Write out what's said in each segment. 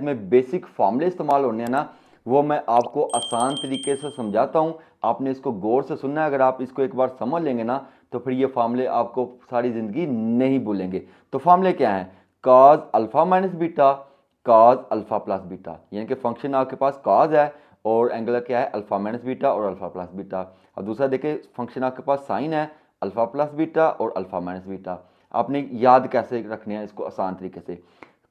में बेसिक फार्मूले इस्तेमाल होने हैं ना, वो मैं आपको आसान तरीके से समझाता हूँ। आपने इसको गौर से सुनना है। अगर आप इसको एक बार समझ लेंगे ना, तो फिर ये फार्मूले आपको सारी ज़िंदगी नहीं भूलेंगे। तो फार्मूले क्या हैं? काज अल्फ़ा माइनस बीटा, काज अल्फ़ा प्लस बीटा, यानी कि फंक्शन आपके पास काज है और एंगल क्या है? अल्फ़ा माइनस बीटा और अल्फ़ा प्लस बीटा। अब दूसरा देखिए, फंक्शन आपके पास साइन है अल्फ़ा प्लस बीटा और अल्फ़ा माइनस बीटा। आपने याद कैसे रखने हैं इसको आसान तरीके से?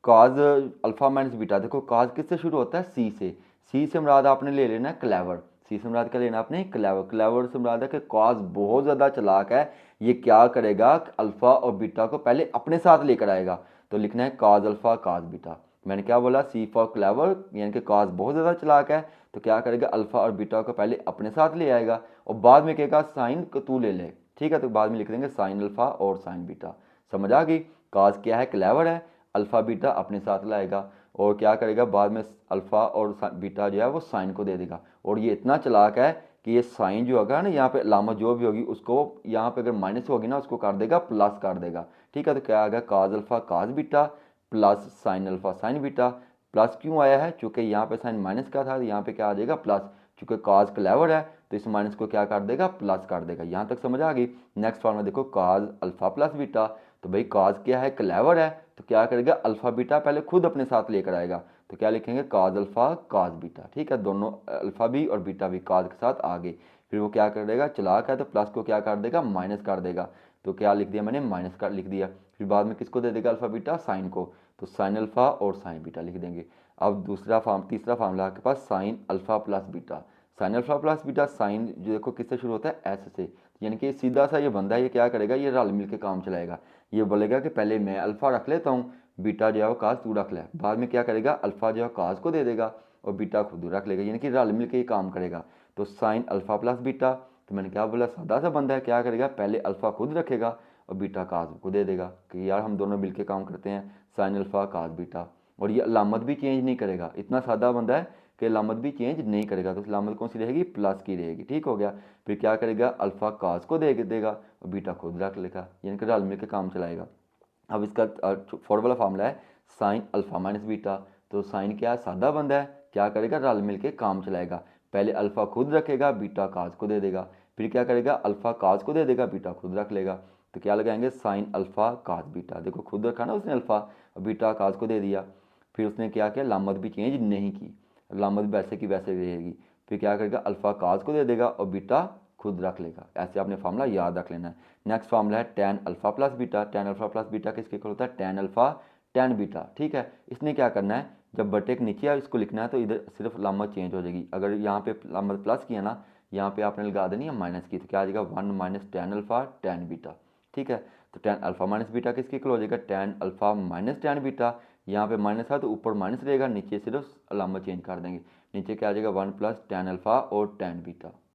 काज अल्फा माइनस बीटा, देखो काज किससे शुरू होता है? सी से। सी से मुराद आपने ले लेना है क्लेवर। सी से मुराद क्या लेना है आपने? क्लेवर। क्लेवर से मुराद है कि काज बहुत ज़्यादा चालाक है। ये क्या करेगा? अल्फा और बीटा को पहले अपने साथ लेकर आएगा। तो लिखना है काज अल्फा काज बीटा। मैंने क्या बोला? सी फॉर क्लेवर, यानी कि काज बहुत ज़्यादा चालाक है। तो क्या करेगा? अल्फा और बीटा को पहले अपने साथ ले आएगा और बाद में कहेगा साइन को तू ले ले। ठीक है, तो बाद में लिख देंगे साइन अल्फा और साइन बीटा। समझ आ गई? काज क्या है? क्लेवर है। अल्फ़ा बीटा अपने साथ लाएगा और क्या करेगा? बाद में अल्फ़ा और बीटा जो है वो साइन को दे देगा। और ये इतना चालाक है कि ये साइन जो होगा ना, यहाँ पे अलामत जो भी होगी उसको यहाँ पे अगर माइनस होगी ना, उसको कर देगा प्लस कर देगा। ठीक है, तो क्या आ गया? काज अल्फ़ा काज beta plus sine alpha sine beta. Plus क्यों आया है? चूंकि यहाँ पे साइन माइनस का था, यहाँ पे क्या आ जाएगा? प्लस। चूंकि काज क्लेवर है तो इस माइनस को क्या कर देगा? प्लस कर देगा। यहाँ तक समझ आ गई? नेक्स्ट फॉर्मूला देखो, काज अल्फ़ा प्लस बीटा। तो भाई काज क्या है? क्लेवर है। तो क्या करेगा? अल्फा बीटा पहले खुद अपने साथ लेकर आएगा। तो क्या लिखेंगे? काज अल्फा काज बीटा। ठीक है, दोनों अल्फा भी और बीटा भी काज के साथ आ गए। फिर वो क्या करेगा? चालाक है तो प्लस को क्या कर देगा? माइनस कर देगा। तो क्या लिख दिया मैंने? माइनस कर लिख दिया। फिर बाद में किसको दे देगा? अल्फा बीटा साइन को। तो साइन अल्फा और साइन बीटा लिख देंगे। अब तीसरा फार्मूला आपके पास sine alpha plus beta. Sine alpha plus beta, sine जो देखो किससे शुरू होता है? एस से। यानी कि सीधा सा ये बंदा है, ये क्या करेगा? ये रल मिल के काम चलाएगा। ये बोलेगा कि पहले मैं अल्फ़ा रख लेता हूँ, बीटा जो है वो काज तू रख ले। बाद में क्या करेगा? अल्फ़ा जो है काज को दे देगा और बीटा खुद रख लेगा, यानी कि रल मिल के ये काम करेगा। तो साइन अल्फ़ा प्लस बीटा, तो मैंने क्या बोला? सादा सा बंदा है, क्या करेगा? पहले अल्फ़ा खुद रखेगा और बीटा काज को दे देगा कि यार हम दोनों मिल के काम करते हैं, साइन अल्फ़ा काज बीटा। और ये अलामत भी चेंज नहीं करेगा, इतना सादा बंदा है कि अलामत भी चेंज नहीं करेगा। तो अलामत कौन सी रहेगी? प्लस की रहेगी। ठीक हो गया। फिर क्या करेगा? अल्फ़ा काज को दे देगा और बीटा खुद रख लेगा, यानी कि रल मिल के काम चलाएगा। अब इसका फॉर वाला फार्मूला है साइन अल्फ़ा माइनस बीटा। तो साइन क्या है? सादा बंदा है, क्या करेगा? रल मिल के काम चलाएगा। पहले अल्फ़ा खुद रखेगा, बीटा काज को दे देगा। फिर क्या करेगा? अल्फ़ा काज को दे देगा, बीटा खुद रख लेगा। तो क्या लगाएंगे? साइन अल्फ़ा काज बीटा। देखो खुद रखा ना उसने अल्फ़ा और बीटा काज को दे दिया। फिर उसने क्या किया? लामत भी चेंज नहीं की, लामत वैसे की वैसे रहेगी। फिर क्या करेगा? अल्फ़ा काज को दे देगा और बीटा खुद रख लेगा। ऐसे आपने फार्मूला याद रख लेना है। नेक्स्ट फार्मूला है tan alpha plus beta. Tan alpha plus beta किसके इक्वल होता है? Tan alpha tan beta. ठीक है, इसने क्या करना है? जब बटे के नीचे इसको लिखना है तो इधर सिर्फ लामत चेंज हो जाएगी। अगर यहाँ पे लामत प्लस किया ना, यहाँ पे आपने लगा देनी है माइनस की, तो क्या आ जाएगा? One minus tan alpha tan beta. ठीक है, तो टेन अल्फा माइनस बीटा किसके इक्वल हो जाएगा? Tan alpha minus tan beta. यहाँ पे माइनस है तो ऊपर माइनस रहेगा, नीचे सिर्फ लामत चेंज कर देंगे। नीचे क्या आ जाएगा? वन प्लस टेन अल्फा और टेन बीटा।